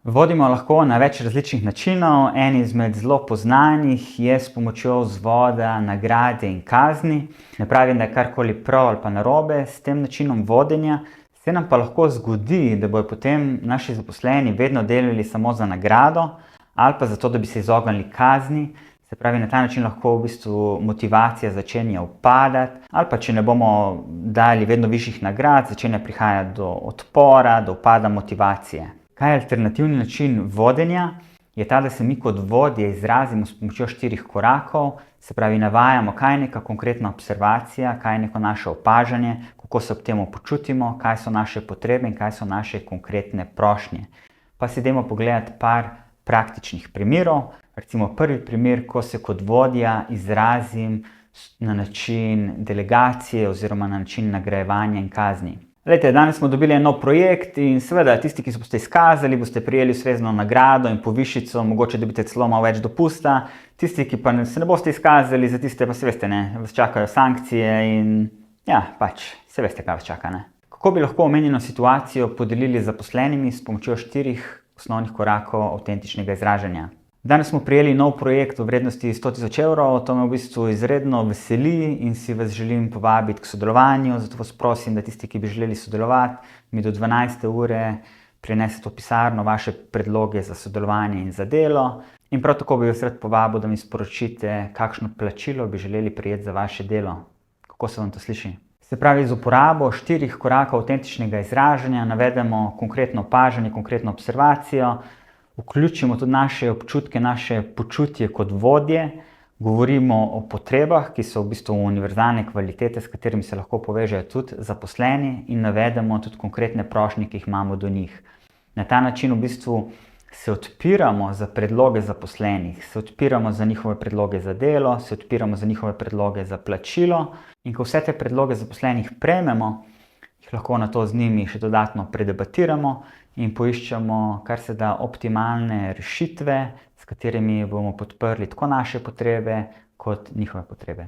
Vodimo lahko na več različnih načinov. En izmed zelo poznanih je s pomočjo vzvoda nagrade in kazni. Ne pravim, da je karkoli prav ali pa narobe s tem načinom vodenja. Se nam pa lahko zgodi, da bojo potem naši zaposleni vedno delali samo za nagrado ali pa zato, da bi se izognili kazni. Se pravi, na ta način lahko v bistvu motivacija začenja upadati ali pa če ne bomo dali vedno višjih nagrad, začenja prihajati do odpora, do upada motivacije. Kaj je alternativni način vodenja? Je ta, da se mi kot vodje izrazimo s pomočjo 4 korakov, se pravi navajamo, kaj je neka konkretna observacija, kaj je neko naše opažanje, kako se ob temu počutimo, kaj so naše potrebe in kaj so naše konkretne prošnje. Pa si dajmo pogledati par praktičnih primerov. Recimo prvi primer, ko se kot vodja izrazim na način delegacije oziroma na način nagrajevanja in kazni. Glejte, danes smo dobili en nov projekt in seveda tisti, ki se boste izkazali, boste prejeli ustrezno nagrado in povišico, mogoče dobite celo malo več dopusta. Tisti, ki pa se ne boste izkazali, za tiste pa se veste, vas čakajo sankcije in ja, pač, se veste, kaj vas čaka, ne. Kako bi lahko omenjeno situacijo podelili z zaposlenimi s pomočjo 4 osnovnih korakov avtentičnega izražanja? Danes smo prejeli nov projekt v vrednosti 100.000 evrov, to me v bistvu izredno veseli in si vas želim povabiti k sodelovanju, zato vas prosim, da tisti, ki bi želeli sodelovati, mi do 12. ure prinesete v pisarno vaše predloge za sodelovanje in za delo. In prav tako bi vas rad povabil, da mi sporočite, kakšno plačilo bi želeli prejeti za vaše delo. Kako se vam to sliši? Se pravi, z uporabo 4 korakov avtentičnega izražanja navedemo konkretno opažanje, konkretno observacijo, vključimo tudi naše občutke, naše počutje kot vodje, govorimo o potrebah, ki so v bistvu univerzalne kvalitete, s katerimi se lahko povežejo tudi zaposleni in navedemo tudi konkretne prošnje, ki jih imamo do njih. Na ta način v bistvu se odpiramo za predloge zaposlenih, se odpiramo za njihove predloge za delo, se odpiramo za njihove predloge za plačilo in ko vse te predloge zaposlenih prejmemo, jih lahko na to z njimi še dodatno predebatiramo in poiščemo kar se da optimalne rešitve, s katerimi bomo podprli tako naše potrebe kot njihove potrebe.